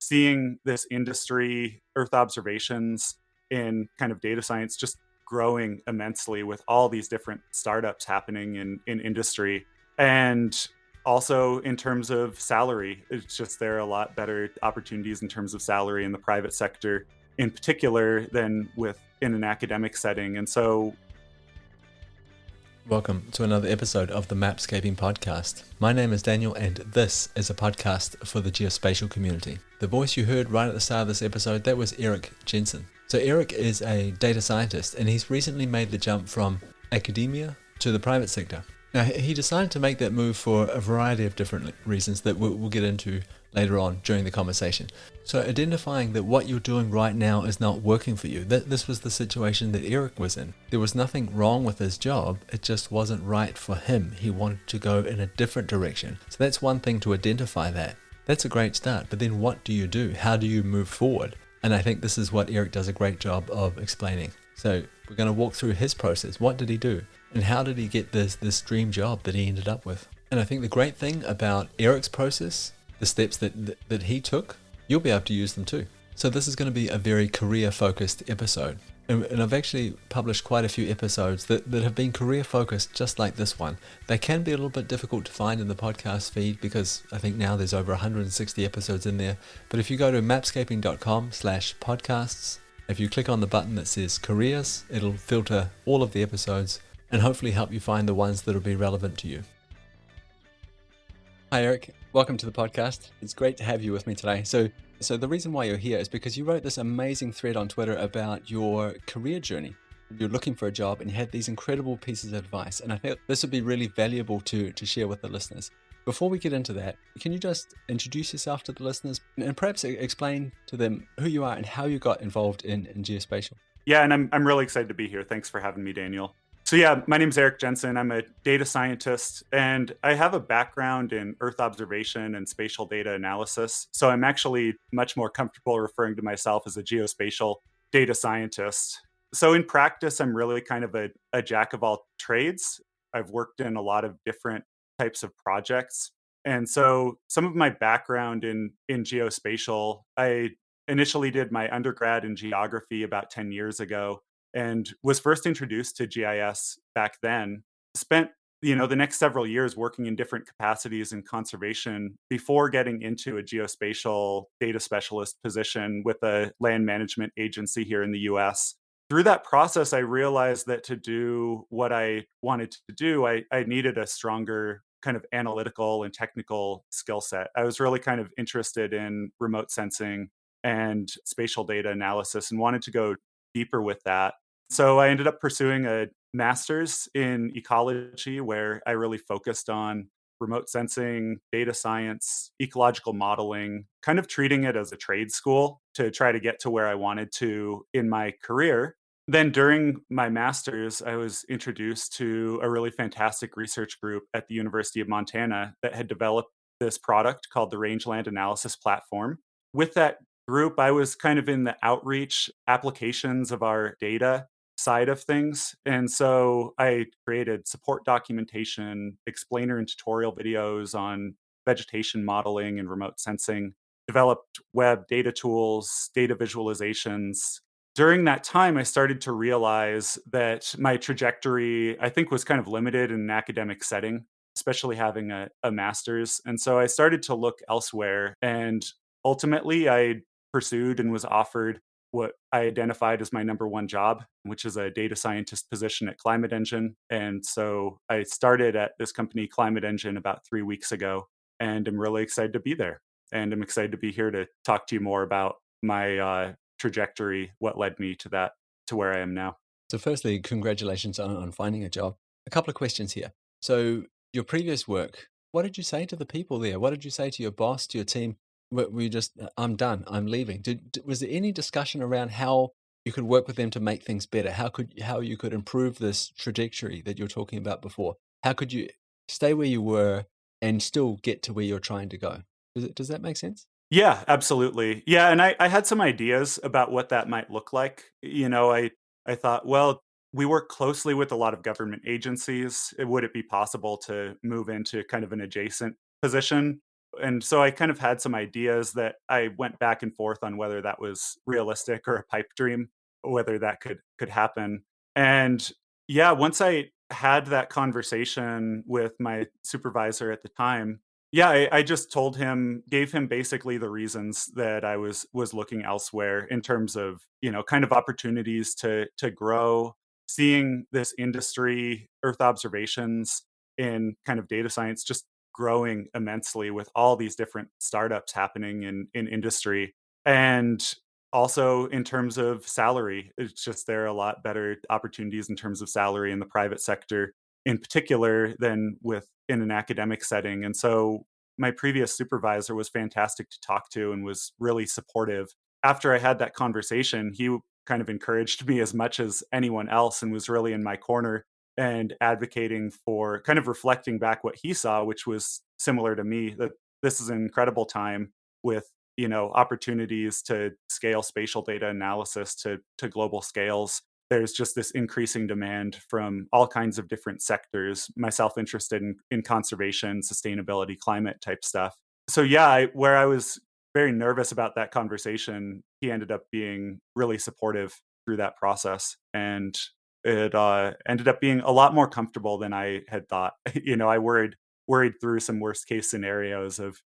seeing this industry, Earth observations in kind of data science just growing immensely with all these different startups happening in industry. And also in terms of salary, it's just there are a lot better opportunities in terms of salary in the private sector in particular than with in an academic setting. And so Welcome to another episode of the Mapscaping podcast. My name is Daniel and this is a podcast for the geospatial community. The voice you heard right at the start of this episode, that was Eric Jensen. So Eric is a data scientist and he's recently made the jump from academia to the private sector. Now he decided to make that move for a variety of different reasons that we'll get into later on during the conversation. So identifying that what you're doing right now is not working for you. This was the situation that Eric was in. There was nothing wrong with his job, it just wasn't right for him. He wanted to go in a different direction. So that's one thing, to identify that. That's a great start, but then what do you do? How do you move forward? And I think this is what Eric does a great job of explaining. So we're going to walk through his process. What did he do? And how did he get this dream job that he ended up with? And I think the great thing about Eric's process, the steps that he took, you'll be able to use them too. So this is going to be a very career-focused episode. And I've actually published quite a few episodes that have been career-focused, just like this one. They can be a little bit difficult to find in the podcast feed because I think now there's over 160 episodes in there. But if you go to mapscaping.com/podcasts, if you click on the button that says careers, it'll filter all of the episodes and hopefully help you find the ones that will be relevant to you. Hi Eric, welcome to the podcast. It's great to have you with me today. So the reason why you're here is because you wrote this amazing thread on Twitter about your career journey. You're looking for a job and you had these incredible pieces of advice. And I think this would be really valuable to share with the listeners. Before we get into that, can you just introduce yourself to the listeners and perhaps explain to them who you are and how you got involved in geospatial? yeah, and I'm really excited to be here. Thanks for having me, Daniel. So yeah, my name is Eric Jensen. I'm a data scientist and I have a background in Earth observation and spatial data analysis. So I'm actually much more comfortable referring to myself as a geospatial data scientist. So in practice, I'm really kind of a jack of all trades. I've worked in a lot of different types of projects. And so some of my background in geospatial, I initially did my undergrad in geography about 10 years ago and was first introduced to GIS back then. Spent the next several years working in different capacities in conservation before getting into a geospatial data specialist position with a land management agency here in the US. Through that process, I realized that to do what I wanted to do, I needed a stronger kind of analytical and technical skill set. I was really kind of interested in remote sensing and spatial data analysis and wanted to go deeper with that. So I ended up pursuing a master's in ecology where I really focused on remote sensing, data science, ecological modeling, kind of treating it as a trade school to try to get to where I wanted to in my career. Then during my master's, I was introduced to a really fantastic research group at the University of Montana that had developed this product called the Rangeland Analysis Platform. With that group, I was kind of in the outreach applications of our data side of things. And so I created support documentation, explainer and tutorial videos on vegetation modeling and remote sensing, developed web data tools, data visualizations. During that time, I started to realize that my trajectory, I think, was kind of limited in an academic setting, especially having a master's. And so I started to look elsewhere. And ultimately, I pursued and was offered what I identified as my number one job, which is a data scientist position at Climate Engine. And so I started at this company, Climate Engine, about 3 weeks ago, and I'm really excited to be there. And I'm excited to be here to talk to you more about my trajectory, what led me to where I am now. So firstly, congratulations on finding a job. A couple of questions here. So your previous work, what did you say to the people there? What did you say to your boss, to your team? Were you just, I'm done, I'm leaving? Was there any discussion around how you could work with them to make things better? How you could improve this trajectory that you're talking about before? How could you stay where you were and still get to where you're trying to go? Does that make sense? Yeah, absolutely. Yeah, and I had some ideas about what that might look like. I thought, well, we work closely with a lot of government agencies. Would it be possible to move into kind of an adjacent position? And so I kind of had some ideas that I went back and forth on whether that was realistic or a pipe dream, whether that could happen. And yeah, once I had that conversation with my supervisor at the time, yeah, I just told him, gave him basically the reasons that I was looking elsewhere in terms of, kind of opportunities to grow, seeing this industry, Earth observations in kind of data science just growing immensely with all these different startups happening in industry. And also in terms of salary, it's just there are a lot better opportunities in terms of salary in the private sector in particular than with in an academic setting. And so my previous supervisor was fantastic to talk to and was really supportive. After I had that conversation, he kind of encouraged me as much as anyone else and was really in my corner and advocating for kind of reflecting back what he saw, which was similar to me, that this is an incredible time with opportunities to scale spatial data analysis to global scales. There's just this increasing demand from all kinds of different sectors, myself interested in conservation, sustainability, climate type stuff. So yeah, where I was very nervous about that conversation, he ended up being really supportive through that process. And it ended up being a lot more comfortable than I had thought. I worried through some worst case scenarios of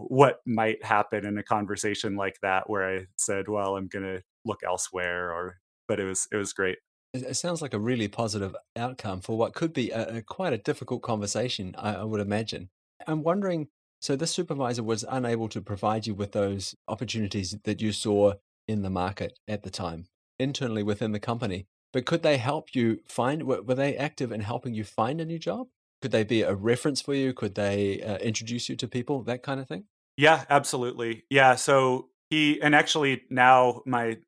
what might happen in a conversation like that, where I said, "Well, I'm gonna look elsewhere," or but it was great. It sounds like a really positive outcome for what could be quite a difficult conversation, I would imagine. I'm wondering, so this supervisor was unable to provide you with those opportunities that you saw in the market at the time, internally within the company, but could they help you find, were they active in helping you find a new job? Could they be a reference for you? Could they introduce you to people, that kind of thing? Yeah, absolutely. Yeah, so he and actually now my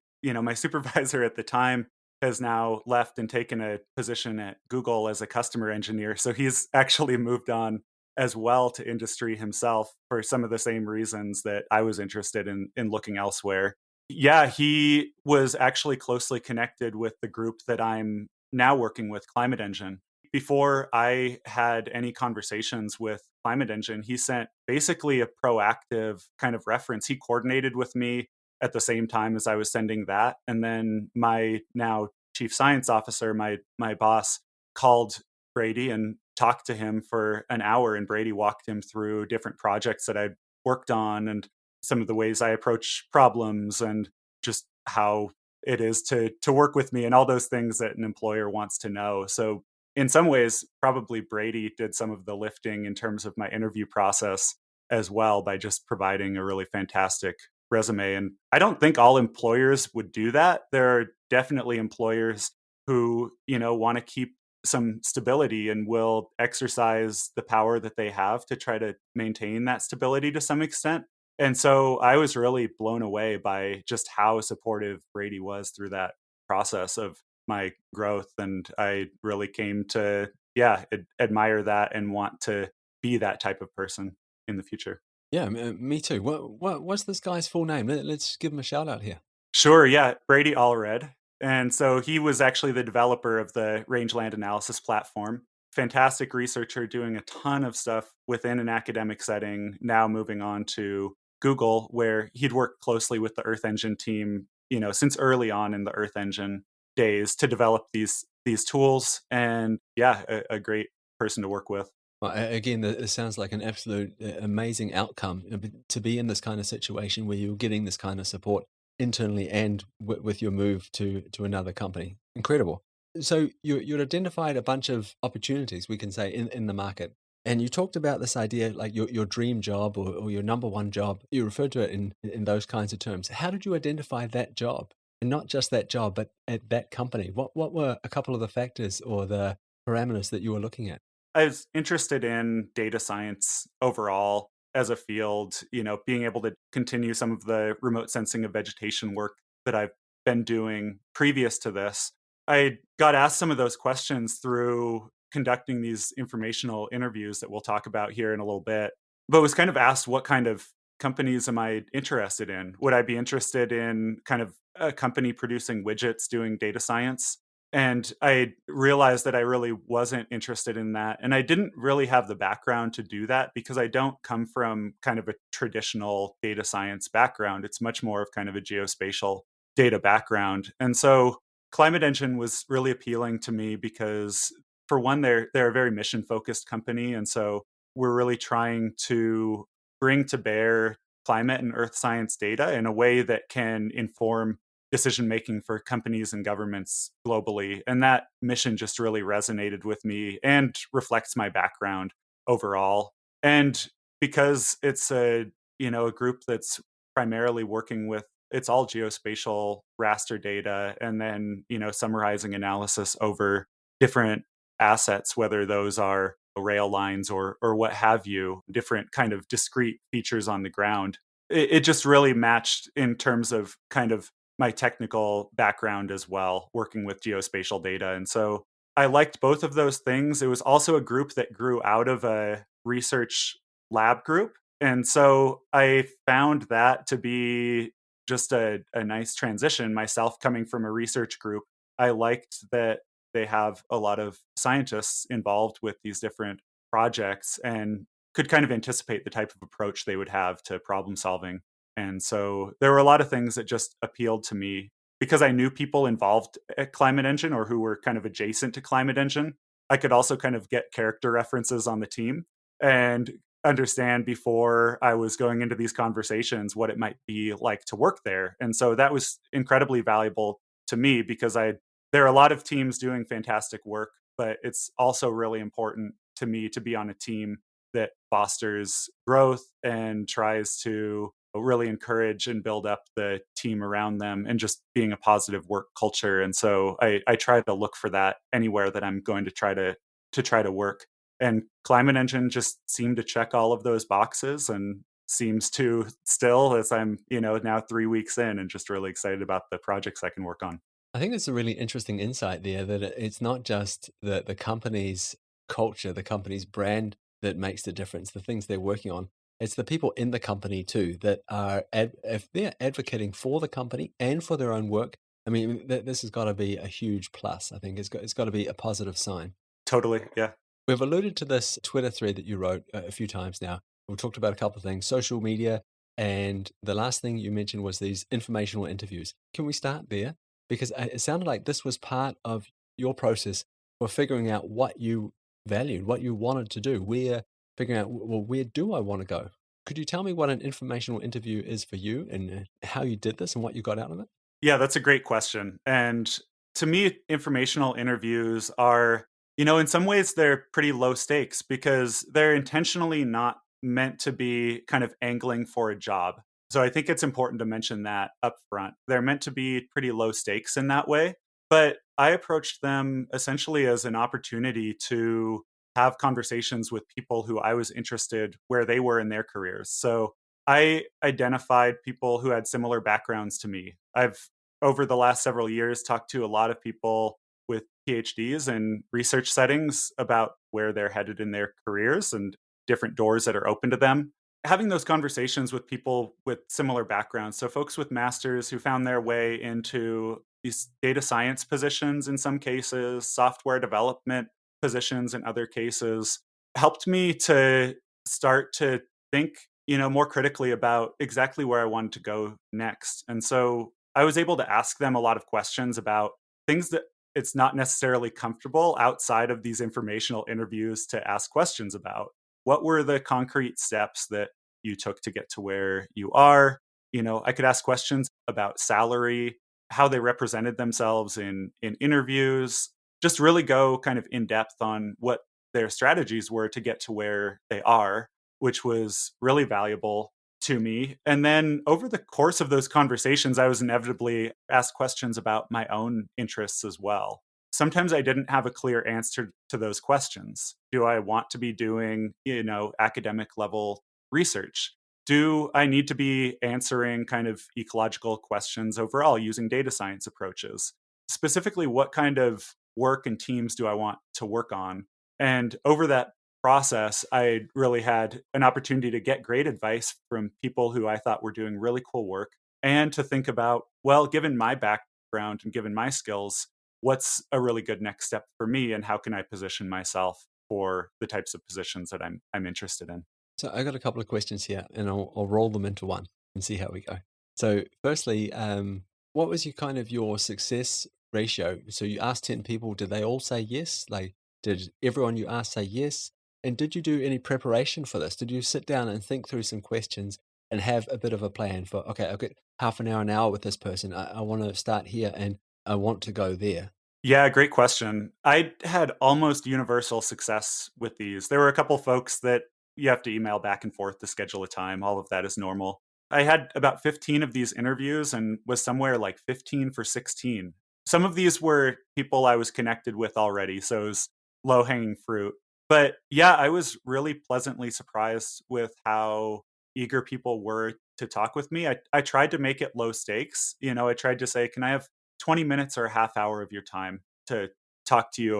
supervisor at the time has now left and taken a position at Google as a customer engineer. So he's actually moved on as well to industry himself for some of the same reasons that I was interested in looking elsewhere. Yeah, he was actually closely connected with the group that I'm now working with, Climate Engine. Before I had any conversations with Climate Engine, he sent basically a proactive kind of reference. He coordinated with me at the same time as I was sending that. And then my now chief science officer, my boss, called Brady and talked to him for an hour. And Brady walked him through different projects that I'd worked on and some of the ways I approach problems and just how it is to work with me and all those things that an employer wants to know. So in some ways, probably Brady did some of the lifting in terms of my interview process as well by just providing a really fantastic resume. And I don't think all employers would do that. There are definitely employers who, want to keep some stability and will exercise the power that they have to try to maintain that stability to some extent. And so I was really blown away by just how supportive Brady was through that process of my growth. And I really came to, yeah, admire that and want to be that type of person in the future. Yeah, me too. What's this guy's full name? Let's give him a shout out here. Sure, yeah, Brady Allred. And so he was actually the developer of the rangeland analysis platform. Fantastic researcher doing a ton of stuff within an academic setting, now moving on to Google, where he'd worked closely with the Earth Engine team, since early on in the Earth Engine days to develop these tools. And yeah, a great person to work with. Well, again, it sounds like an absolute amazing outcome, to be in this kind of situation where you're getting this kind of support internally and with your move to another company. Incredible. So you identified a bunch of opportunities, we can say, in the market. And you talked about this idea, like your dream job or your number one job. You referred to it in those kinds of terms. How did you identify that job? And not just that job, but at that company? What were a couple of the factors or the parameters that you were looking at? I was interested in data science overall as a field, being able to continue some of the remote sensing of vegetation work that I've been doing previous to this. I got asked some of those questions through conducting these informational interviews that we'll talk about here in a little bit, but was kind of asked what kind of companies am I interested in? Would I be interested in kind of a company producing widgets doing data science? And I realized that I really wasn't interested in that. And I didn't really have the background to do that because I don't come from kind of a traditional data science background. It's much more of kind of a geospatial data background. And so Climate Engine was really appealing to me because, for one, they're a very mission focused company. And so we're really trying to bring to bear climate and earth science data in a way that can inform decision making for companies and governments globally. And that mission just really resonated with me and reflects my background overall. And because it's a group that's primarily working with, it's all geospatial raster data and then, summarizing analysis over different assets, whether those are rail lines or what have you, different kind of discrete features on the ground. It just really matched in terms of kind of my technical background as well, working with geospatial data. And so I liked both of those things. It was also a group that grew out of a research lab group. And so I found that to be just a nice transition. Myself coming from a research group, I liked that they have a lot of scientists involved with these different projects and could kind of anticipate the type of approach they would have to problem solving. And so there were a lot of things that just appealed to me because I knew people involved at Climate Engine or who were kind of adjacent to Climate Engine. I could also kind of get character references on the team and understand before I was going into these conversations what it might be like to work there. And so that was incredibly valuable to me because there are a lot of teams doing fantastic work, but it's also really important to me to be on a team that fosters growth and tries to really encourage and build up the team around them and just being a positive work culture. And so I try to look for that anywhere that I'm going to try to work. And Climate Engine just seemed to check all of those boxes and seems to still, as I'm, now 3 weeks in and just really excited about the projects I can work on. I think it's a really interesting insight there that it's not just the company's culture, the company's brand that makes the difference, the things they're working on. It's the people in the company too that are, if they're advocating for the company and for their own work, I mean, this has got to be a huge plus. I think it's got to be a positive sign. Totally. Yeah. We've alluded to this Twitter thread that you wrote a few times now. We've talked about a couple of things, social media, and the last thing you mentioned was these informational interviews. Can we start there? Because it sounded like this was part of your process for figuring out what you valued, what you wanted to do, where figuring out, well, where do I want to go? Could you tell me what an informational interview is for you and how you did this and what you got out of it? Yeah, that's a great question. And to me, informational interviews are, in some ways, they're pretty low stakes because they're intentionally not meant to be kind of angling for a job. So I think it's important to mention that up front. They're meant to be pretty low stakes in that way. But I approached them essentially as an opportunity to have conversations with people who I was interested where they were in their careers. So I identified people who had similar backgrounds to me. I've, over the last several years, talked to a lot of people with PhDs in research settings about where they're headed in their careers and different doors that are open to them. Having those conversations with people with similar backgrounds, so folks with masters who found their way into these data science positions in some cases, software development positions in other cases, helped me to start to think more critically about exactly where I wanted to go next. And so I was able to ask them a lot of questions about things that it's not necessarily comfortable outside of these informational interviews to ask questions about. What were the concrete steps that you took to get to where you are? I could ask questions about salary, how they represented themselves in interviews, just really go kind of in depth on what their strategies were to get to where they are, which was really valuable to me. And then over the course of those conversations, I was inevitably asked questions about my own interests as well. Sometimes I didn't have a clear answer to those questions. Do I want to be doing, academic level research? Do I need to be answering kind of ecological questions overall using data science approaches? Specifically, what kind of work and teams do I want to work on? And over that process, I really had an opportunity to get great advice from people who I thought were doing really cool work and to think about, well, given my background and given my skills, what's a really good next step for me and how can I position myself for the types of positions that I'm interested in. So I got a couple of questions here, and I'll roll them into one and see how we go. So firstly, what was your kind of your success ratio? So you asked 10 people, did they all say yes? Like, did everyone you asked say yes? And did you do any preparation for this? Did you sit down and think through some questions and have a bit of a plan for, okay, I've got half an hour with this person. I want to start here and I want to go there. Yeah, great question. I had almost universal success with these. There were a couple folks that you have to email back and forth to schedule a time. All of that is normal. I had about 15 of these interviews and was somewhere like 15 for 16. Some of these were people I was connected with already, so it was low hanging fruit. But yeah, I was really pleasantly surprised with how eager people were to talk with me. I tried to make it low stakes. I tried to say, can I have 20 minutes or a half hour of your time to talk to you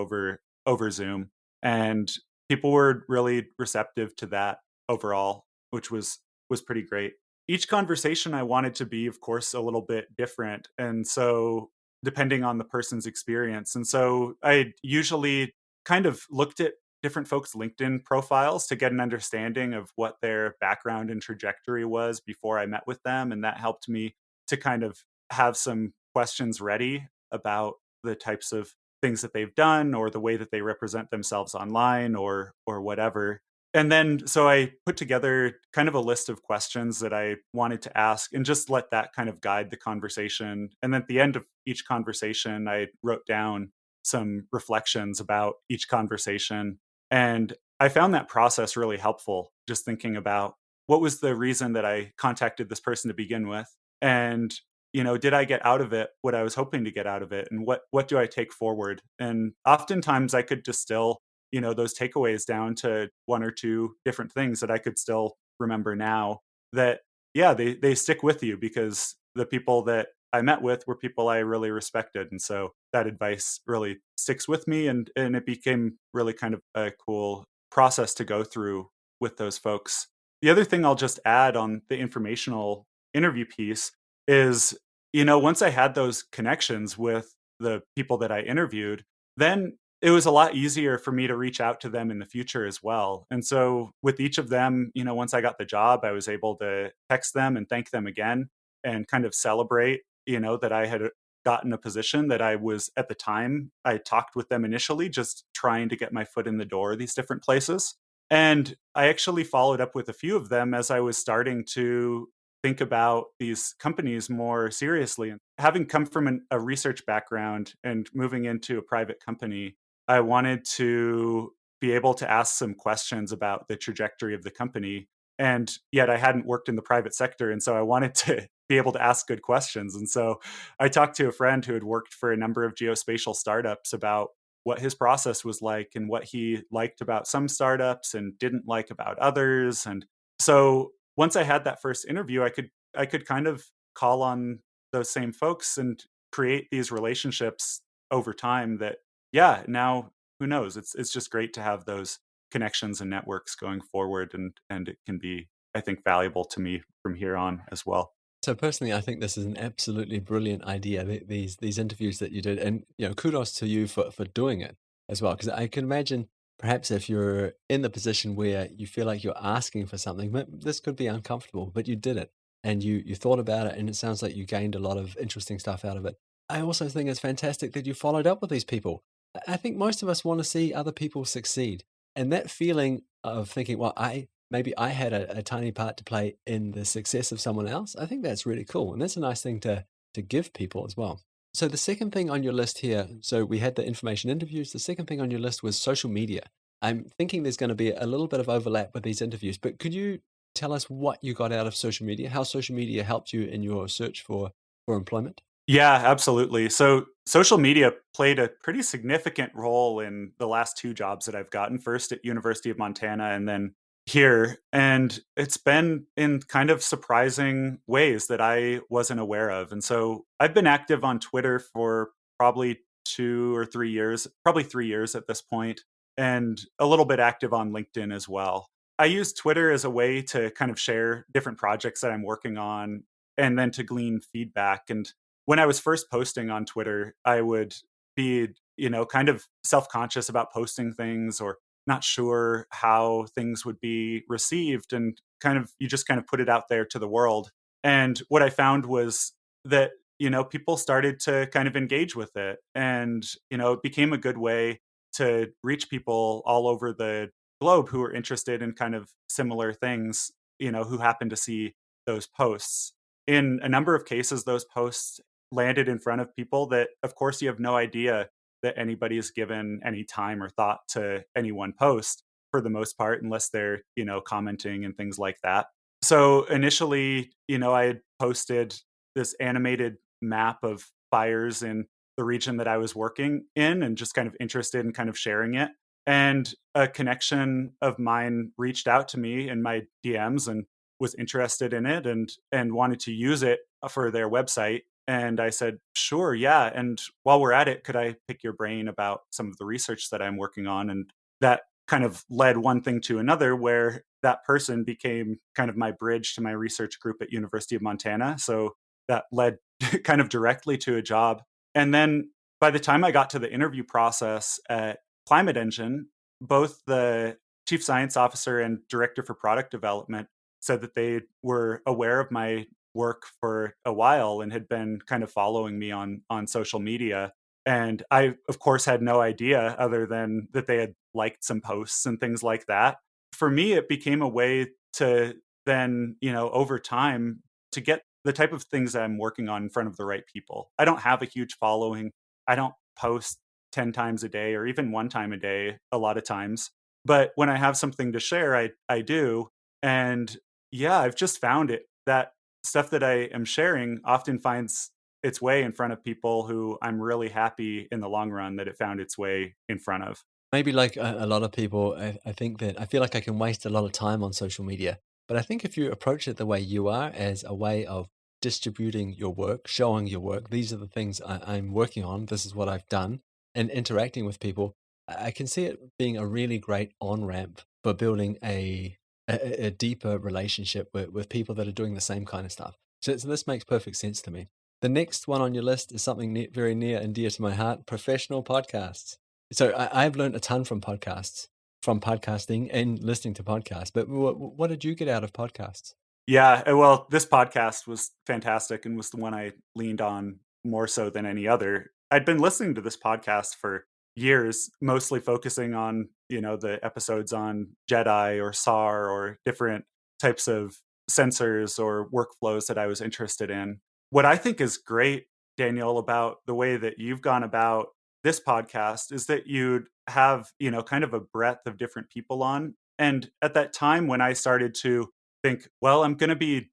over Zoom. And people were really receptive to that overall, which was pretty great. Each conversation I wanted to be, of course, a little bit different. And so depending on the person's experience. And so I usually kind of looked at different folks' LinkedIn profiles to get an understanding of what their background and trajectory was before I met with them. And that helped me to kind of have some questions ready about the types of things that they've done or the way that they represent themselves online or whatever. And then so I put together kind of a list of questions that I wanted to ask and just let that kind of guide the conversation. And then at the end of each conversation, I wrote down some reflections about each conversation. And I found that process really helpful, just thinking about what was the reason that I contacted this person to begin with? And did I get out of it what I was hoping to get out of it? And what do I take forward? And oftentimes I could distill, those takeaways down to one or two different things that I could still remember now that, yeah, they stick with you because the people that I met with were people I really respected. And so that advice really sticks with me and it became really kind of a cool process to go through with those folks. The other thing I'll just add on the informational interview piece is, once I had those connections with the people that I interviewed, then it was a lot easier for me to reach out to them in the future as well. And so with each of them, once I got the job, I was able to text them and thank them again and kind of celebrate, that I had gotten a position that I was at the time. I talked with them initially, just trying to get my foot in the door, these different places. And I actually followed up with a few of them as I was starting to think about these companies more seriously. And having come from a research background and moving into a private company, I wanted to be able to ask some questions about the trajectory of the company. And yet I hadn't worked in the private sector. And so I wanted to be able to ask good questions. And so I talked to a friend who had worked for a number of geospatial startups about what his process was like and what he liked about some startups and didn't like about others. And so once I had that first interview, I could kind of call on those same folks and create these relationships over time that, yeah, now who knows? It's just great to have those connections and networks going forward and it can be, I think, valuable to me from here on as well. So personally, I think this is an absolutely brilliant idea. These interviews that you did, and kudos to you for doing it as well. Because I can imagine perhaps if you're in the position where you feel like you're asking for something, this could be uncomfortable, but you did it and you thought about it, and it sounds like you gained a lot of interesting stuff out of it. I also think it's fantastic that you followed up with these people. I think most of us want to see other people succeed, and that feeling of thinking, well, maybe I had a tiny part to play in the success of someone else. I think that's really cool. And that's a nice thing to give people as well. So the second thing on your list here, so we had the information interviews. The second thing on your list was social media. I'm thinking there's going to be a little bit of overlap with these interviews, but could you tell us what you got out of social media, how social media helped you in your search for employment? Yeah, absolutely. So social media played a pretty significant role in the last two jobs that I've gotten, first at University of Montana and then here. And it's been in kind of surprising ways that I wasn't aware of. And so I've been active on Twitter for probably 2 or 3 years, probably 3 years at this point, and a little bit active on LinkedIn as well. I use Twitter as a way to kind of share different projects that I'm working on and then to glean feedback. And when I was first posting on Twitter, I would be, kind of self-conscious about posting things or not sure how things would be received, and you just kind of put it out there to the world. And what I found was that, people started to kind of engage with it, and, it became a good way to reach people all over the globe who are interested in kind of similar things, who happen to see those posts. In a number of cases, those posts landed in front of people that, of course, you have no idea that anybody has given any time or thought to any one post for the most part, unless they're, commenting and things like that. So initially, I had posted this animated map of fires in the region that I was working in and just kind of interested in kind of sharing it. And a connection of mine reached out to me in my DMs and was interested in it and wanted to use it for their website. And I said, sure, yeah. And while we're at it, could I pick your brain about some of the research that I'm working on? And that kind of led one thing to another, where that person became kind of my bridge to my research group at University of Montana. So that led kind of directly to a job. And then by the time I got to the interview process at Climate Engine, both the chief science officer and director for product development said that they were aware of my work for a while and had been kind of following me on social media. And I, of course, had no idea other than that they had liked some posts and things like that. For me, it became a way to then, over time, to get the type of things that I'm working on in front of the right people. I don't have a huge following. I don't post 10 times a day or even one time a day a lot of times. But when I have something to share, I do. And yeah, I've just found it that stuff that I am sharing often finds its way in front of people who I'm really happy in the long run that it found its way in front of. Maybe like a lot of people, I think that I feel like I can waste a lot of time on social media. But I think if you approach it the way you are, as a way of distributing your work, showing your work, these are the things I'm working on, this is what I've done, and interacting with people, I can see it being a really great on ramp for building a deeper relationship with people that are doing the same kind of stuff. So this makes perfect sense to me. The next one on your list is something very near and dear to my heart: professional podcasts. So I've learned a ton from podcasts, from podcasting and listening to podcasts. But what did you get out of podcasts? Yeah, well, this podcast was fantastic and was the one I leaned on more so than any other. I'd been listening to this podcast for years, mostly focusing on, the episodes on Jedi or SAR or different types of sensors or workflows that I was interested in. What I think is great, Daniel, about the way that you've gone about this podcast is that you'd have, kind of a breadth of different people on. And at that time when I started to think, well, I'm going to be,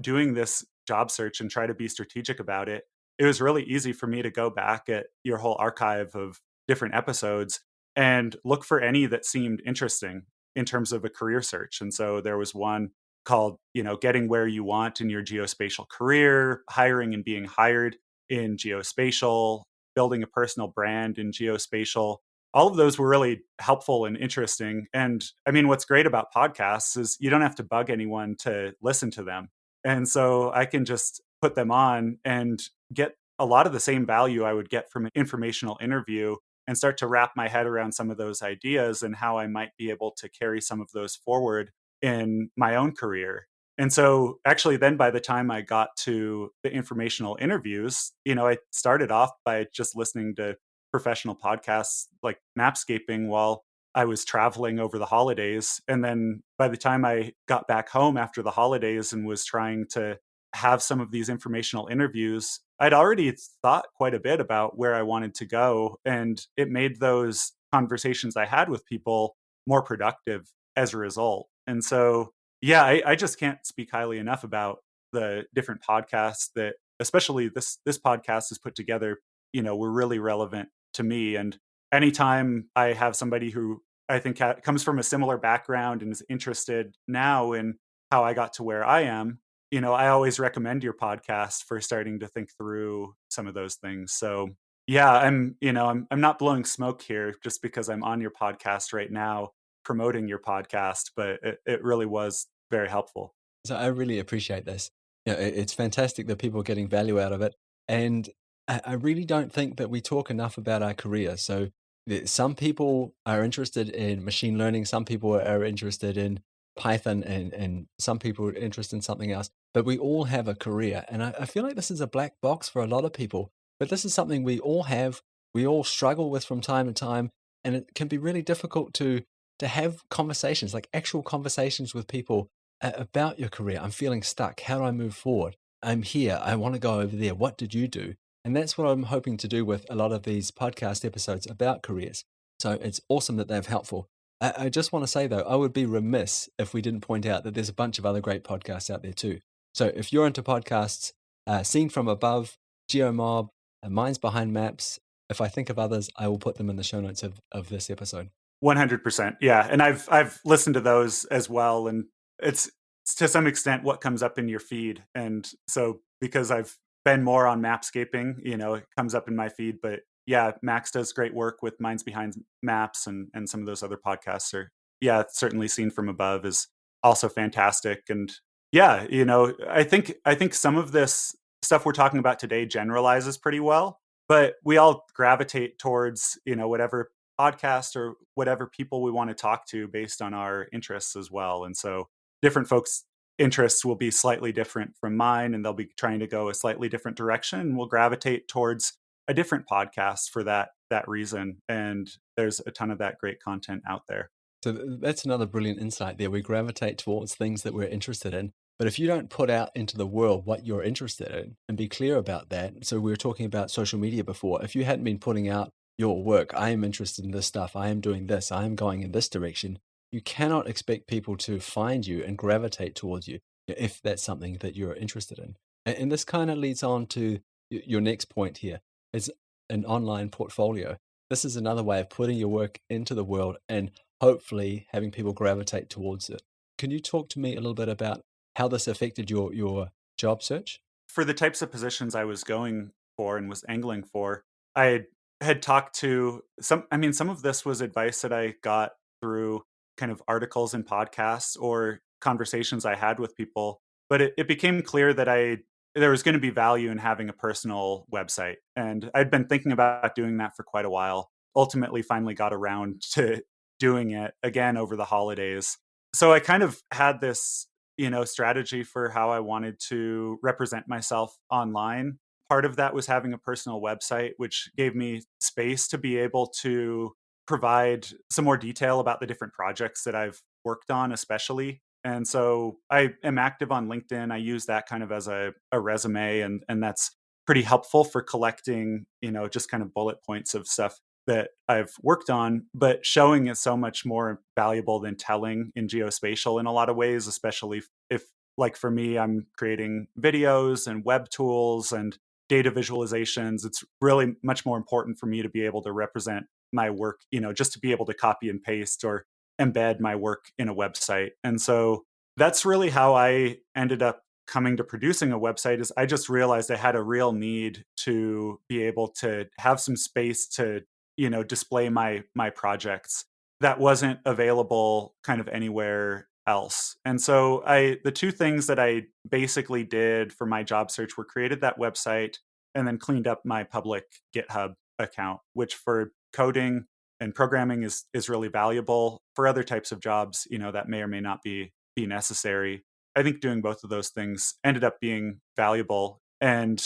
doing this job search and try to be strategic about it, it was really easy for me to go back at your whole archive of different episodes and look for any that seemed interesting in terms of a career search. And so there was one called, getting where you want in your geospatial career, hiring and being hired in geospatial, building a personal brand in geospatial. All of those were really helpful and interesting. And I mean, what's great about podcasts is you don't have to bug anyone to listen to them. And so I can just put them on and get a lot of the same value I would get from an informational interview and start to wrap my head around some of those ideas and how I might be able to carry some of those forward in my own career. And so actually then by the time I got to the informational interviews, I started off by just listening to professional podcasts like Mapscaping while I was traveling over the holidays. And then by the time I got back home after the holidays and was trying to have some of these informational interviews, I'd already thought quite a bit about where I wanted to go. And it made those conversations I had with people more productive as a result. And so, yeah, I just can't speak highly enough about the different podcasts that, especially this podcast is put together, were really relevant to me. And anytime I have somebody who I think comes from a similar background and is interested now in how I got to where I am, I always recommend your podcast for starting to think through some of those things. So yeah, I'm not blowing smoke here just because I'm on your podcast right now promoting your podcast, but it really was very helpful. So I really appreciate this. It's fantastic that people are getting value out of it. And I really don't think that we talk enough about our career. So some people are interested in machine learning, some people are interested in Python, and some people are interested in something else. But we all have a career. And I feel like this is a black box for a lot of people. But this is something we all have, we all struggle with from time to time. And it can be really difficult to have conversations, like actual conversations with people about your career. I'm feeling stuck. How do I move forward? I'm here. I want to go over there. What did you do? And that's what I'm hoping to do with a lot of these podcast episodes about careers. So it's awesome that they're helpful. I just want to say, though, I would be remiss if we didn't point out that there's a bunch of other great podcasts out there, too. So if you're into podcasts, Seen from Above, GeoMob, Minds Behind Maps, if I think of others, I will put them in the show notes of this episode. 100%. Yeah. And I've listened to those as well. And it's to some extent what comes up in your feed. And so because I've been more on mapscaping, it comes up in my feed. But yeah, Max does great work with Minds Behind Maps, and some of those other podcasts are, yeah, certainly Seen from Above is also fantastic. And yeah, I think some of this stuff we're talking about today generalizes pretty well, but we all gravitate towards, whatever podcast or whatever people we want to talk to based on our interests as well. And so different folks' interests will be slightly different from mine, and they'll be trying to go a slightly different direction. And we'll gravitate towards a different podcast for that reason. And there's a ton of that great content out there. So that's another brilliant insight there. We gravitate towards things that we're interested in. But if you don't put out into the world what you're interested in and be clear about that, so we were talking about social media before, if you hadn't been putting out your work, I am interested in this stuff, I am doing this, I am going in this direction, you cannot expect people to find you and gravitate towards you if that's something that you're interested in. And this kind of leads on to your next point here, is an online portfolio. This is another way of putting your work into the world and hopefully having people gravitate towards it. Can you talk to me a little bit about how this affected your job search? For the types of positions I was going for and was angling for, I had talked to some of this was advice that I got through kind of articles and podcasts or conversations I had with people. But it became clear that there was going to be value in having a personal website. And I'd been thinking about doing that for quite a while. Ultimately, finally got around to doing it again over the holidays. So I kind of had this, strategy for how I wanted to represent myself online. Part of that was having a personal website, which gave me space to be able to provide some more detail about the different projects that I've worked on, especially. And so I am active on LinkedIn. I use that kind of as a resume, and that's pretty helpful for collecting, just kind of bullet points of stuff that I've worked on, but showing is so much more valuable than telling in geospatial in a lot of ways, especially if like for me, I'm creating videos and web tools and data visualizations. It's really much more important for me to be able to represent my work, just to be able to copy and paste or embed my work in a website. And so that's really how I ended up coming to producing a website. Is I just realized I had a real need to be able to have some space to display my projects that wasn't available kind of anywhere else. And so the two things that I basically did for my job search were created that website and then cleaned up my public GitHub account, which for coding and programming is really valuable. For other types of jobs, that may or may not be necessary. I think doing both of those things ended up being valuable. And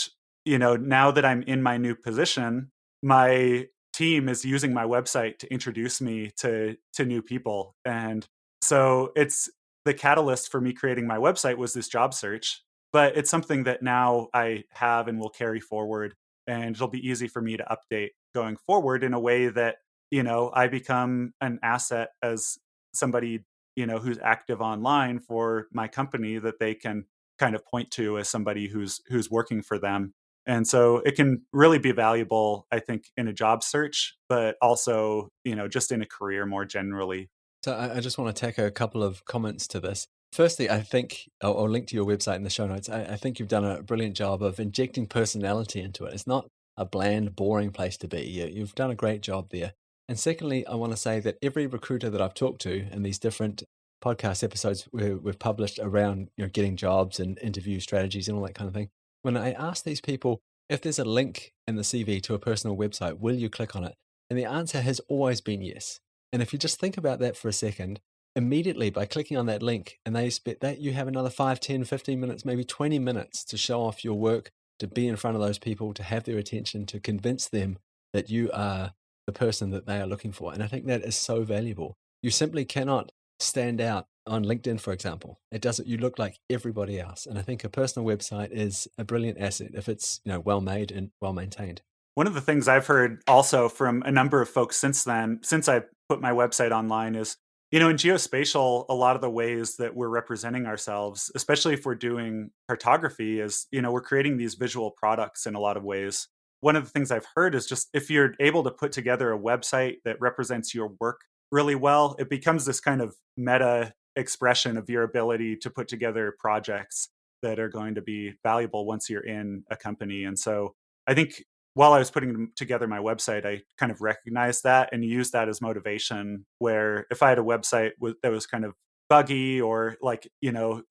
now that I'm in my new position, my team is using my website to introduce me to new people. And so it's the catalyst for me creating my website was this job search, but it's something that now I have and will carry forward, and it'll be easy for me to update going forward in a way that I become an asset as somebody who's active online for my company, that they can kind of point to as somebody who's working for them. And so it can really be valuable, I think, in a job search, but also, just in a career more generally. So I just want to take a couple of comments to this. Firstly, I think I'll link to your website in the show notes. I think you've done a brilliant job of injecting personality into it. It's not a bland, boring place to be. You've done a great job there. And secondly, I want to say that every recruiter that I've talked to in these different podcast episodes we've published around getting jobs and interview strategies and all that kind of thing, when I ask these people, If there's a link in the CV to a personal website, will you click on it? And the answer has always been yes. And if you just think about that for a second, immediately by clicking on that link, and they expect that you have another 5, 10, 15 minutes, maybe 20 minutes to show off your work, to be in front of those people, to have their attention, to convince them that you are the person that they are looking for. And I think that is so valuable. You simply cannot stand out on LinkedIn, for example. It doesn't, you look like everybody else. And I think a personal website is a brilliant asset if it's, well made and well maintained. One of the things I've heard also from a number of folks since then, since I put my website online, is, in geospatial, a lot of the ways that we're representing ourselves, especially if we're doing cartography, is, we're creating these visual products in a lot of ways. One of the things I've heard is just if you're able to put together a website that represents your work really well, it becomes this kind of meta expression of your ability to put together projects that are going to be valuable once you're in a company. And so I think while I was putting together my website, I kind of recognized that and used that as motivation. Where if I had a website that was kind of buggy or like,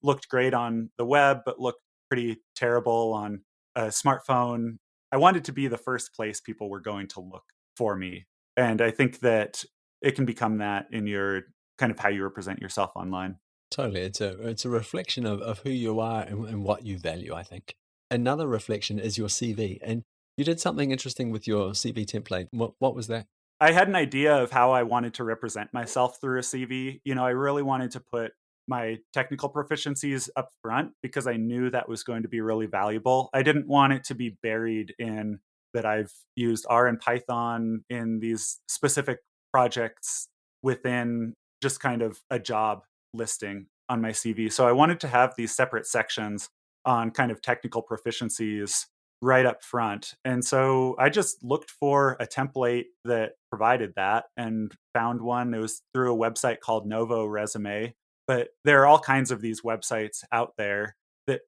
looked great on the web, but looked pretty terrible on a smartphone, I wanted to be the first place people were going to look for me. And I think that it can become that in your kind of how you represent yourself online. Totally. It's a reflection of who you are and what you value, I think. Another reflection is your CV. And you did something interesting with your CV template. What was that? I had an idea of how I wanted to represent myself through a CV. I really wanted to put my technical proficiencies up front because I knew that was going to be really valuable. I didn't want it to be buried in that I've used R and Python in these specific projects within just kind of a job listing on my CV. So I wanted to have these separate sections on kind of technical proficiencies right up front. And so I just looked for a template that provided that and found one. It was through a website called Novo Resume. But there are all kinds of these websites out there that,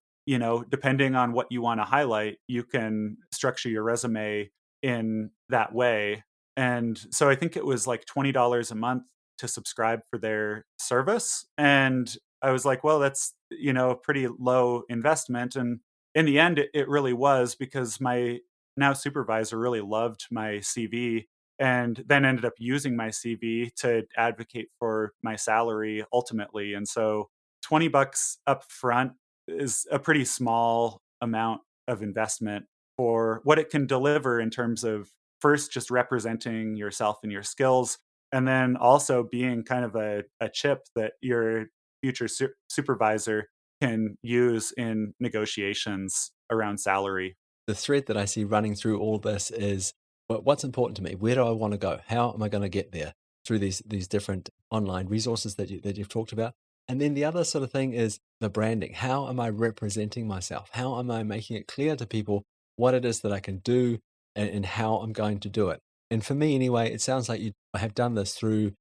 depending on what you want to highlight, you can structure your resume in that way. And so I think it was like $20 a month to subscribe for their service. And I was like, well, that's, a pretty low investment. And in the end, it really was because my now supervisor really loved my CV and then ended up using my CV to advocate for my salary ultimately. And so $20 up front is a pretty small amount of investment for what it can deliver in terms of first just representing yourself and your skills, and then also being kind of a chip that your future supervisor can use in negotiations around salary. The thread that I see running through all this is what's important to me? Where do I want to go? How am I going to get there through these different online resources that you've talked about? And then the other sort of thing is the branding. How am I representing myself? How am I making it clear to people what it is that I can do and how I'm going to do it? And for me, anyway, it sounds like you have done this through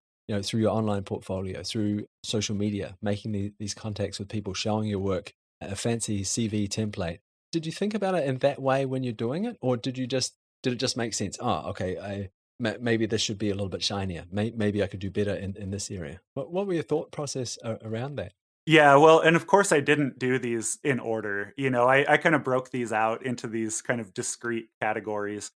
through your online portfolio, through social media, making these contacts with people, showing your work, a fancy CV template. Did you think about it in that way when you're doing it, or did it just make sense? Oh, okay, maybe this should be a little bit shinier. Maybe I could do better in this area. What were your thought process around that? Yeah, well, and of course I didn't do these in order. I kind of broke these out into these kind of discrete categories,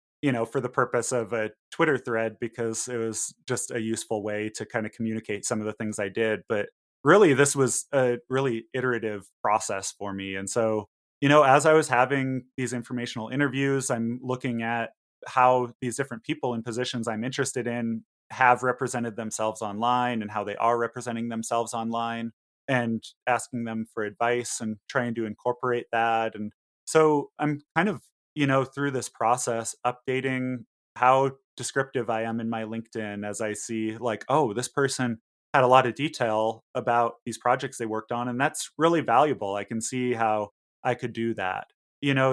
for the purpose of a Twitter thread because it was just a useful way to kind of communicate some of the things I did. But really, this was a really iterative process for me. And so, as I was having these informational interviews, I'm looking at how these different people in positions I'm interested in have represented themselves online and how they are representing themselves online and asking them for advice and trying to incorporate that. And so I'm kind of, through this process, updating how descriptive I am in my LinkedIn as I see, like, oh, this person had a lot of detail about these projects they worked on. And that's really valuable. I can see how I could do that.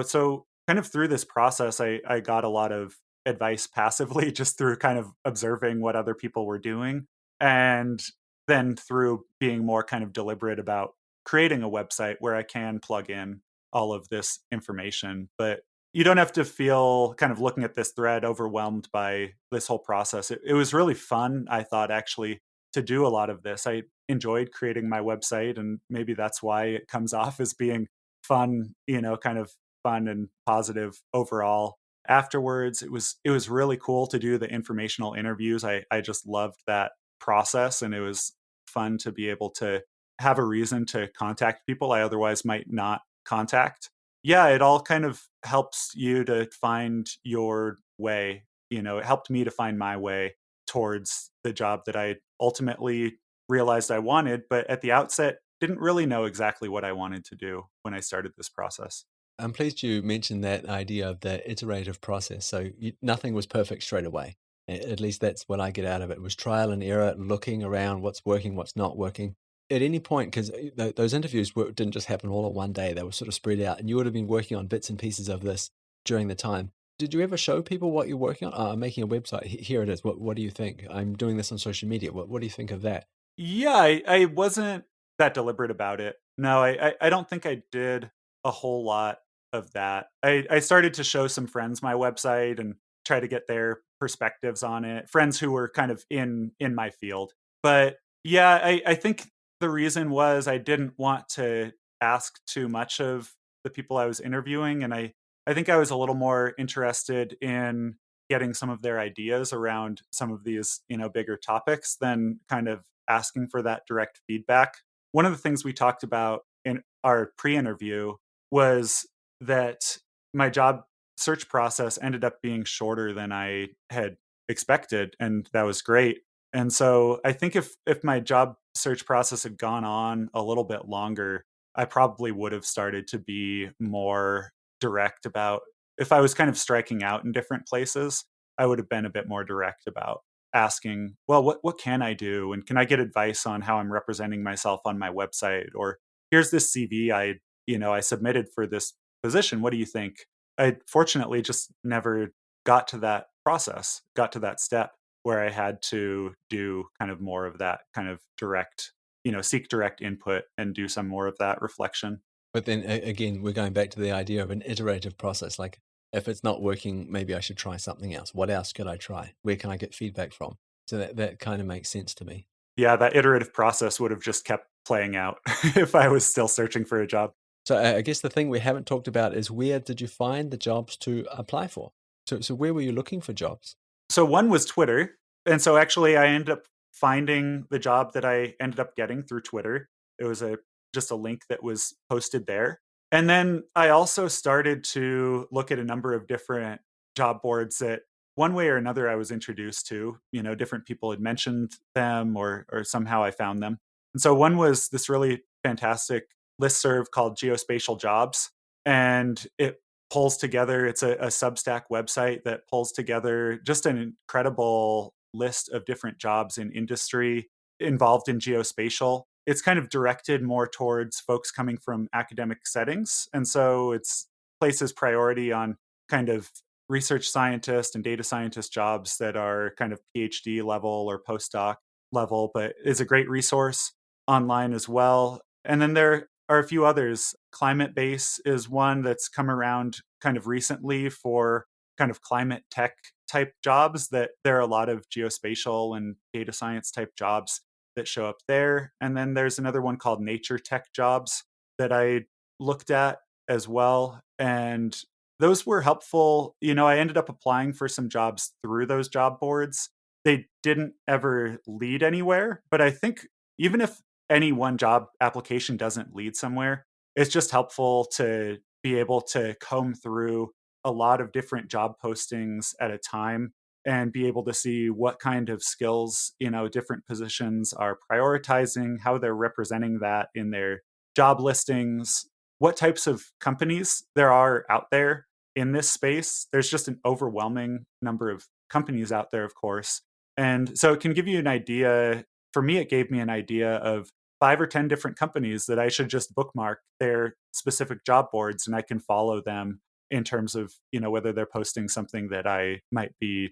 So kind of through this process, I got a lot of advice passively just through kind of observing what other people were doing. And then through being more kind of deliberate about creating a website where I can plug in all of this information. But you don't have to feel kind of looking at this thread overwhelmed by this whole process. It was really fun, I thought, actually, to do a lot of this. I enjoyed creating my website, and maybe that's why it comes off as being fun, kind of fun and positive overall. Afterwards, it was really cool to do the informational interviews. I just loved that process, and it was fun to be able to have a reason to contact people I otherwise might not contact. Yeah, it all kind of helps you to find your way. It helped me to find my way towards the job that I ultimately realized I wanted, but at the outset, didn't really know exactly what I wanted to do when I started this process. I'm pleased you mentioned that idea of the iterative process. So nothing was perfect straight away. At least that's what I get out of it. It was trial and error, looking around, what's working, what's not working. At any point, because those interviews didn't just happen all at one day, they were sort of spread out, and you would have been working on bits and pieces of this during the time. Did you ever show people what you're working on? I'm making a website. Here it is. What do you think? I'm doing this on social media. What do you think of that? Yeah, I wasn't that deliberate about it. No, I don't think I did a whole lot of that. I started to show some friends my website and try to get their perspectives on it, friends who were kind of in my field. But yeah, I think the reason was I didn't want to ask too much of the people I was interviewing, and I think I was a little more interested in getting some of their ideas around some of these, bigger topics than kind of asking for that direct feedback. One of the things we talked about in our pre-interview was that my job search process ended up being shorter than I had expected, and that was great. And so I think if my job search process had gone on a little bit longer, I probably would have started to be more direct about if I was kind of striking out in different places, I would have been a bit more direct about asking, well, what can I do? And can I get advice on how I'm representing myself on my website? Or here's this CV I submitted for this position. What do you think? I fortunately just never got to that process, got to that step where I had to do kind of more of that kind of direct, seek direct input and do some more of that reflection. But then again, we're going back to the idea of an iterative process. Like, if it's not working, maybe I should try something else. What else could I try? Where can I get feedback from? So that kind of makes sense to me. Yeah, that iterative process would have just kept playing out if I was still searching for a job. So I guess the thing we haven't talked about is, where did you find the jobs to apply for? So where were you looking for jobs? So one was Twitter. And so actually I ended up finding the job that I ended up getting through Twitter. It was a just a link that was posted there. And then I also started to look at a number of different job boards that one way or another I was introduced to. Different people had mentioned them or somehow I found them. And so one was this really fantastic listserv called Geospatial Jobs. And it pulls together, it's a Substack website that pulls together just an incredible list of different jobs in industry involved in geospatial. It's kind of directed more towards folks coming from academic settings. And so it's places priority on kind of research scientist and data scientist jobs that are kind of PhD level or postdoc level, but is a great resource online as well. And then there are a few others. Climate Base is one that's come around kind of recently for kind of climate tech type jobs, that there are a lot of geospatial and data science type jobs that show up there. And then there's another one called Nature Tech Jobs that I looked at as well. And those were helpful. I ended up applying for some jobs through those job boards. They didn't ever lead anywhere, but I think even if any one job application doesn't lead somewhere, it's just helpful to be able to comb through a lot of different job postings at a time and be able to see what kind of skills, different positions are prioritizing, how they're representing that in their job listings, what types of companies there are out there in this space. There's just an overwhelming number of companies out there, of course. And so it can give you an idea. For me, it gave me an idea of 5 or 10 different companies that I should just bookmark their specific job boards, and I can follow them in terms of, whether they're posting something that I might be,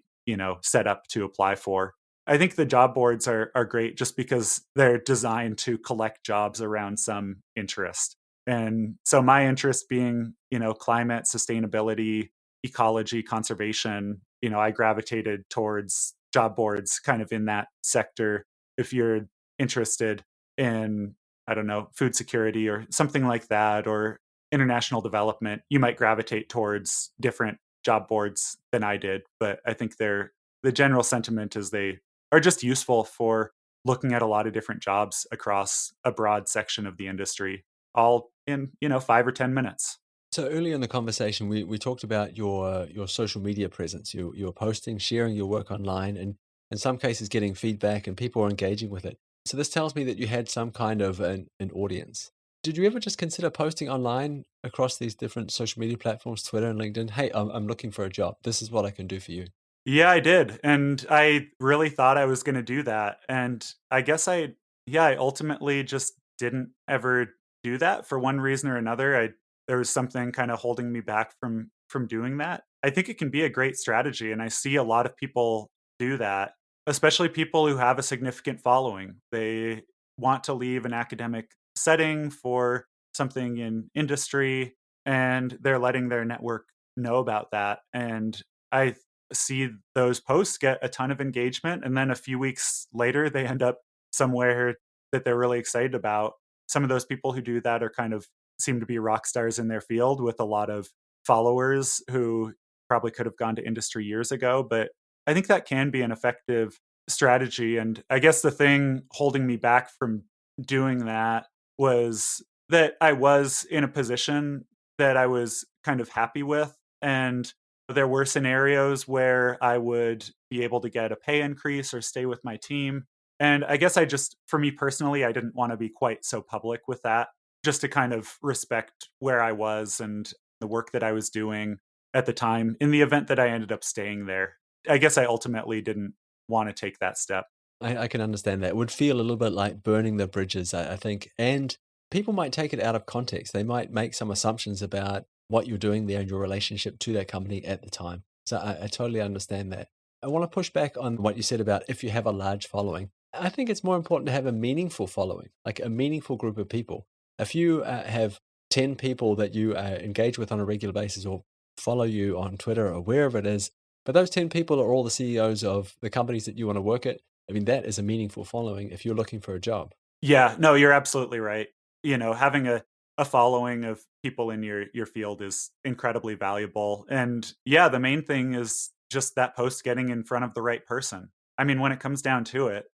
set up to apply for. I think the job boards are great just because they're designed to collect jobs around some interest. And so my interest being, climate, sustainability, ecology, conservation, I gravitated towards job boards kind of in that sector. If you're interested in, I don't know, food security or something like that, or international development, you might gravitate towards different job boards than I did. But I think the general sentiment is they are just useful for looking at a lot of different jobs across a broad section of the industry, all in 5 or 10 minutes. So earlier in the conversation, we talked about your social media presence. You're posting, sharing your work online, and in some cases getting feedback, and people are engaging with it. So this tells me that you had some kind of an audience. Did you ever just consider posting online across these different social media platforms, Twitter and LinkedIn? Hey, I'm looking for a job. This is what I can do for you. Yeah, I did, and I really thought I was gonna do that, and I guess I ultimately just didn't ever do that for one reason or another. There was something kinda holding me back from doing that. I think it can be a great strategy, and I see a lot of people do that, especially people who have a significant following. They want to leave an academic setting for something in industry, and they're letting their network know about that, and I see those posts get a ton of engagement, and then a few weeks later they end up somewhere that they're really excited about. Some of those people who do that are kind of seem to be rock stars in their field with a lot of followers who probably could have gone to industry years ago. But I think that can be an effective strategy. And I guess the thing holding me back from doing that was that I was in a position that I was kind of happy with. And there were scenarios where I would be able to get a pay increase or stay with my team. And I guess for me personally, I didn't want to be quite so public with that, just to kind of respect where I was and the work that I was doing at the time in the event that I ended up staying there. I guess I ultimately didn't want to take that step. I can understand that. It would feel a little bit like burning the bridges, I think. And people might take it out of context. They might make some assumptions about what you're doing there and your relationship to that company at the time. So I totally understand that. I want to push back on what you said about if you have a large following. I think it's more important to have a meaningful following, like a meaningful group of people. If you have 10 people that you engage with on a regular basis or follow you on Twitter or wherever it is, but those 10 people are all the CEOs of the companies that you want to work at. I mean, that is a meaningful following if you're looking for a job. Yeah, no, you're absolutely right. Having a following of people in your field is incredibly valuable. And yeah, the main thing is just that post getting in front of the right person. I mean, when it comes down to it,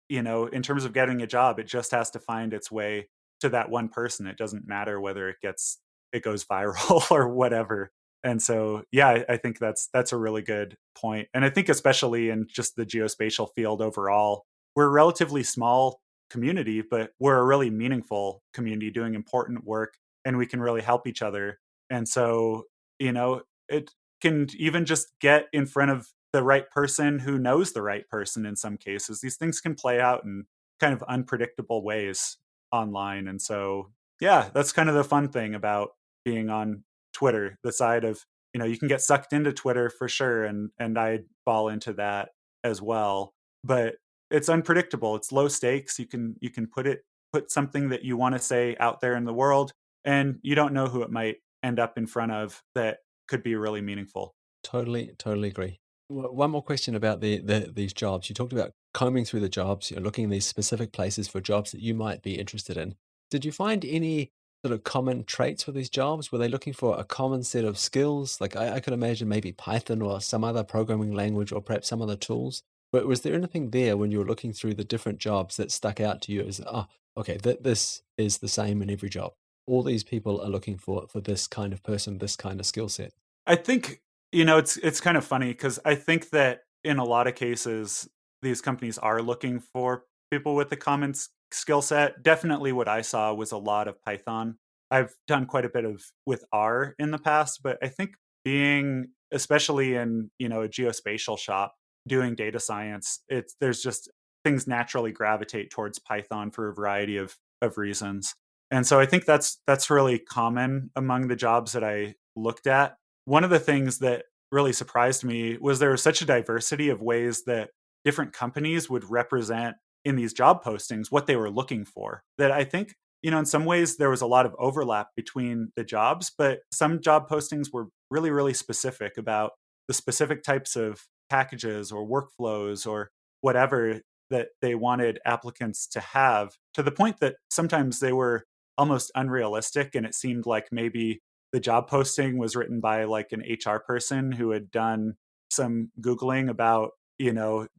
in terms of getting a job, it just has to find its way to that one person. It doesn't matter whether it goes viral or whatever. And so, yeah, I think that's a really good point. And I think especially in just the geospatial field overall, we're a relatively small community, but we're a really meaningful community doing important work, and we can really help each other. And so, it can even just get in front of the right person who knows the right person in some cases. These things can play out in kind of unpredictable ways online. And so, yeah, that's kind of the fun thing about being on Twitter, the side of, you can get sucked into Twitter for sure. And I fall into that as well. But it's unpredictable. It's low stakes. You can put something that you want to say out there in the world, and you don't know who it might end up in front of that could be really meaningful. Totally, totally agree. One more question about these jobs. You talked about combing through the jobs, you're looking in these specific places for jobs that you might be interested in. Did you find any sort of common traits for these jobs? Were they looking for a common set of skills? Like I could imagine maybe Python or some other programming language or perhaps some other tools. But was there anything there when you were looking through the different jobs that stuck out to you as, oh, okay, this is the same in every job. All these people are looking for this kind of person, this kind of skill set. I think, it's kind of funny because I think that in a lot of cases, these companies are looking for people with a common skill set. Definitely what I saw was a lot of Python. I've done quite a bit of with R in the past, but I think being especially in, a geospatial shop doing data science, there's just things naturally gravitate towards Python for a variety of reasons. And so I think that's really common among the jobs that I looked at. One of the things that really surprised me was there was such a diversity of ways that different companies would represent in these job postings what they were looking for. That I think, in some ways there was a lot of overlap between the jobs, but some job postings were really, really specific about the specific types of packages or workflows or whatever that they wanted applicants to have, to the point that sometimes they were almost unrealistic. And it seemed like maybe the job posting was written by like an HR person who had done some Googling about,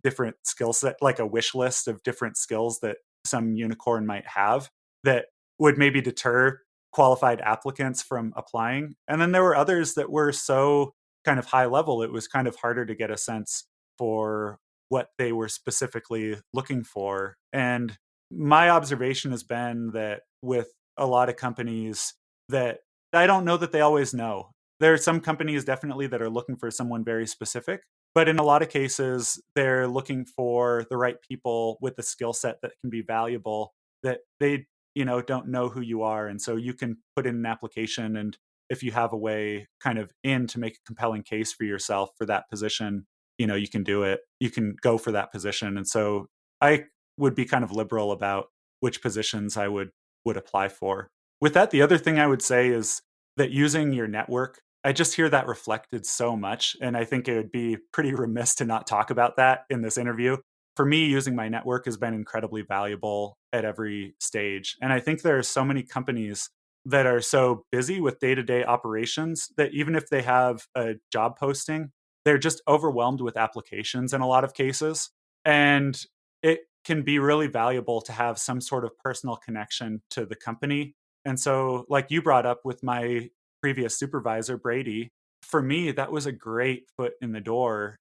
different skill set, like a wish list of different skills that some unicorn might have that would maybe deter qualified applicants from applying. And then there were others that were so kind of high level, it was kind of harder to get a sense for what they were specifically looking for. And my observation has been that with a lot of companies, that I don't know that they always know. There are some companies definitely that are looking for someone very specific, but in a lot of cases, they're looking for the right people with the skill set that can be valuable, that they, don't know who you are. And so you can put in an application, and if you have a way kind of in to make a compelling case for yourself for that position, you can do it. You can go for that position. And so I would be kind of liberal about which positions I would apply for. With that, the other thing I would say is that using your network, I just hear that reflected so much. And I think it would be pretty remiss to not talk about that in this interview. For me, using my network has been incredibly valuable at every stage. And I think there are so many companies that are so busy with day to day operations that even if they have a job posting, they're just overwhelmed with applications in a lot of cases. And it can be really valuable to have some sort of personal connection to the company. And so, like you brought up with my previous supervisor, Brady, for me, that was a great foot in the door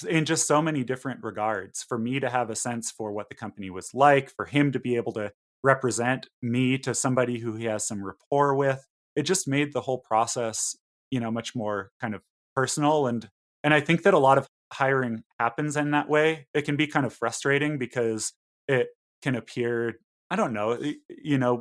in just so many different regards. For me to have a sense for what the company was like, for him to be able to represent me to somebody who he has some rapport with, it just made the whole process, much more kind of personal. And I think that a lot of hiring happens in that way. It can be kind of frustrating because it can appear, I don't know,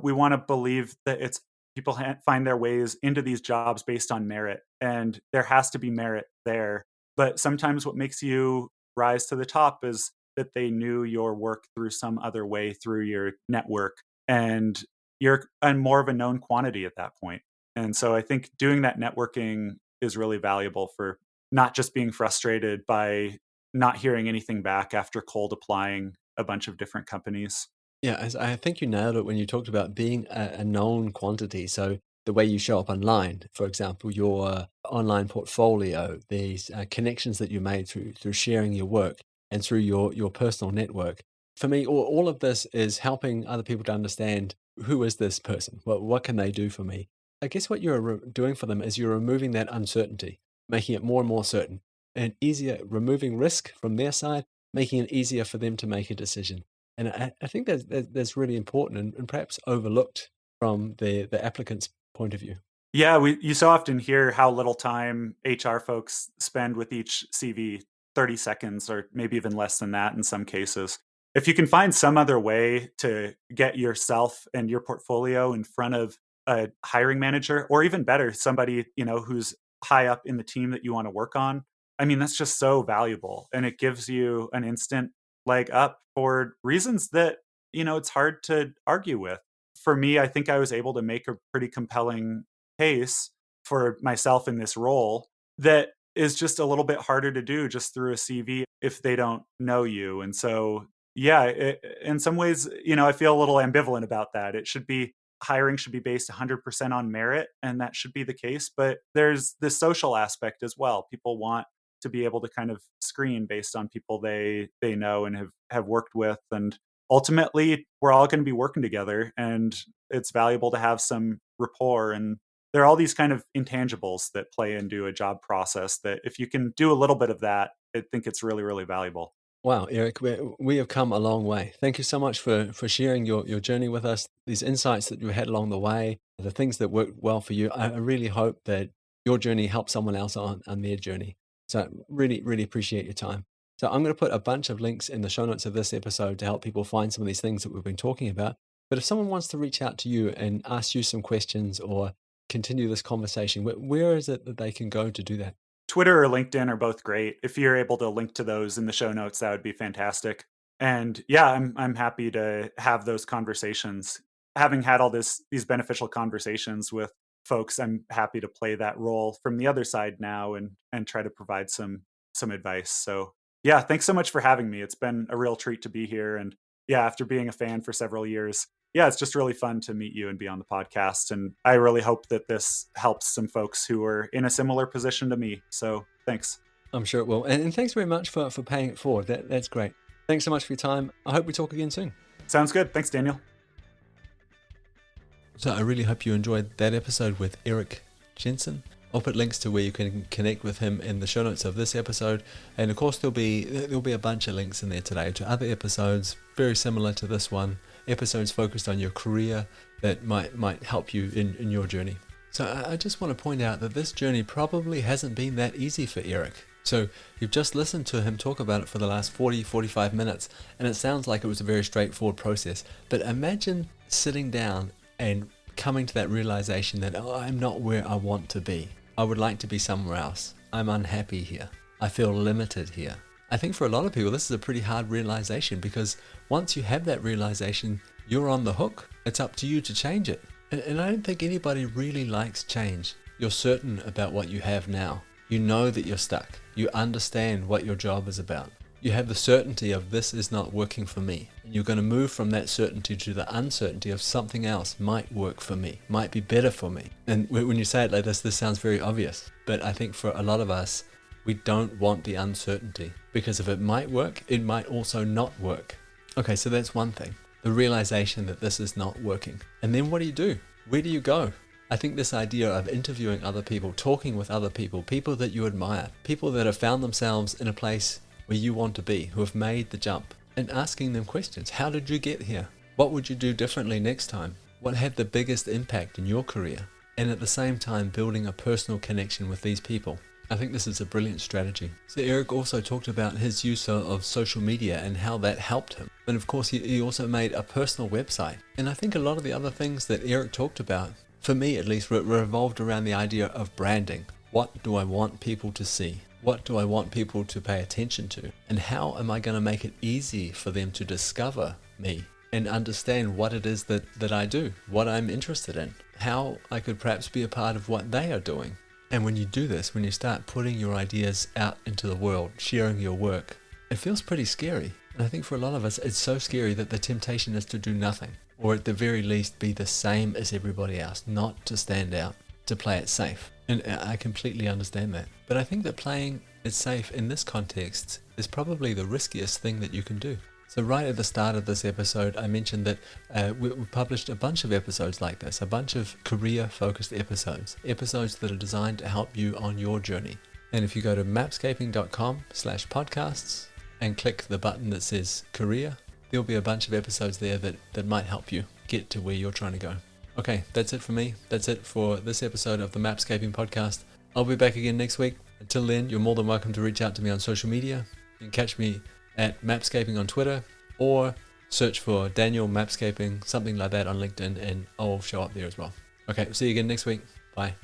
we want to believe that it's people find their ways into these jobs based on merit, and there has to be merit there. But sometimes what makes you rise to the top is that they knew your work through some other way, through your network, and you're more of a known quantity at that point. And so I think doing that networking is really valuable for not just being frustrated by not hearing anything back after cold applying a bunch of different companies. Yeah, as I think you nailed it when you talked about being a known quantity. So the way you show up online, for example, your online portfolio, these connections that you made through sharing your work and through your personal network. For me, all of this is helping other people to understand who is this person? What can they do for me? I guess what you're doing for them is you're removing that uncertainty, making it more and more certain and easier, removing risk from their side, making it easier for them to make a decision. And I think that's really important and perhaps overlooked from the applicant's point of view. Yeah, you so often hear how little time HR folks spend with each CV, 30 seconds or maybe even less than that in some cases. If you can find some other way to get yourself and your portfolio in front of a hiring manager, or even better, somebody, who's high up in the team that you want to work on, I mean, that's just so valuable. And it gives you an instant leg up for reasons that, it's hard to argue with. For me, I think I was able to make a pretty compelling case for myself in this role that is just a little bit harder to do just through a CV if they don't know you. And so, yeah, in some ways, I feel a little ambivalent about that. It should be hiring should be based 100% on merit, and that should be the case. But there's this social aspect as well. People want to be able to kind of screen based on people they know and have worked with, and ultimately, we're all going to be working together, and it's valuable to have some rapport. And there are all these kind of intangibles that play into a job process that if you can do a little bit of that, I think it's really, really valuable. Wow, Eric, we have come a long way. Thank you so much for sharing your journey with us, these insights that you had along the way, the things that worked well for you. I really hope that your journey helps someone else on their journey. So really, really appreciate your time. So I'm going to put a bunch of links in the show notes of this episode to help people find some of these things that we've been talking about. But if someone wants to reach out to you and ask you some questions or continue this conversation, where is it that they can go to do that? Twitter or LinkedIn are both great. If you're able to link to those in the show notes, that would be fantastic. And yeah, I'm happy to have those conversations. Having had all these beneficial conversations with folks, I'm happy to play that role from the other side now and try to provide some advice. So yeah, thanks so much for having me. It's been a real treat to be here. And yeah, after being a fan for several years, yeah, it's just really fun to meet you and be on the podcast. And I really hope that this helps some folks who are in a similar position to me. So thanks. I'm sure it will. And thanks very much for paying it forward. That's great. Thanks so much for your time. I hope we talk again soon. Sounds good. Thanks, Daniel. So I really hope you enjoyed that episode with Eric Jensen. I'll put links to where you can connect with him in the show notes of this episode. And of course, there'll be a bunch of links in there today to other episodes very similar to this one, episodes focused on your career that might help you in your journey. So I just want to point out that this journey probably hasn't been that easy for Eric. So you've just listened to him talk about it for the last 45 minutes, and it sounds like it was a very straightforward process. But imagine sitting down and coming to that realization that, oh, I'm not where I want to be. I would like to be somewhere else. I'm unhappy here. I feel limited here. I think for a lot of people, this is a pretty hard realization, because once you have that realization, you're on the hook. It's up to you to change it. And I don't think anybody really likes change. You're certain about what you have now. You know that you're stuck. You understand what your job is about. You have the certainty of this is not working for me. And you're going to move from that certainty to the uncertainty of something else might work for me, might be better for me. And when you say it like this sounds very obvious. But I think for a lot of us, we don't want the uncertainty, because if it might work, it might also not work. Okay, so that's one thing. The realization that this is not working. And then what do? Where do you go? I think this idea of interviewing other people, talking with other people, people that you admire, people that have found themselves in a place where you want to be, who have made the jump, and asking them questions. How did you get here? What would you do differently next time? What had the biggest impact in your career? And at the same time, building a personal connection with these people. I think this is a brilliant strategy. So Eric also talked about his use of social media and how that helped him. And of course, he also made a personal website. And I think a lot of the other things that Eric talked about, for me at least, revolved around the idea of branding. What do I want people to see? What do I want people to pay attention to? And how am I going to make it easy for them to discover me and understand what it is that I do, what I'm interested in, how I could perhaps be a part of what they are doing? And when you do this, when you start putting your ideas out into the world, sharing your work, it feels pretty scary. And I think for a lot of us, it's so scary that the temptation is to do nothing, or at the very least be the same as everybody else, not to stand out, to play it safe. And I completely understand that. But I think that playing it safe in this context is probably the riskiest thing that you can do. So right at the start of this episode, I mentioned that we published a bunch of episodes like this, a bunch of career-focused episodes that are designed to help you on your journey. And if you go to mapscaping.com/podcasts and click the button that says career, there'll be a bunch of episodes there that might help you get to where you're trying to go. Okay, that's it for me. That's it for this episode of the Mapscaping podcast. I'll be back again next week. Until then, you're more than welcome to reach out to me on social media. You can catch me at Mapscaping on Twitter, or search for Daniel Mapscaping, something like that on LinkedIn, and I'll show up there as well. Okay, see you again next week. Bye.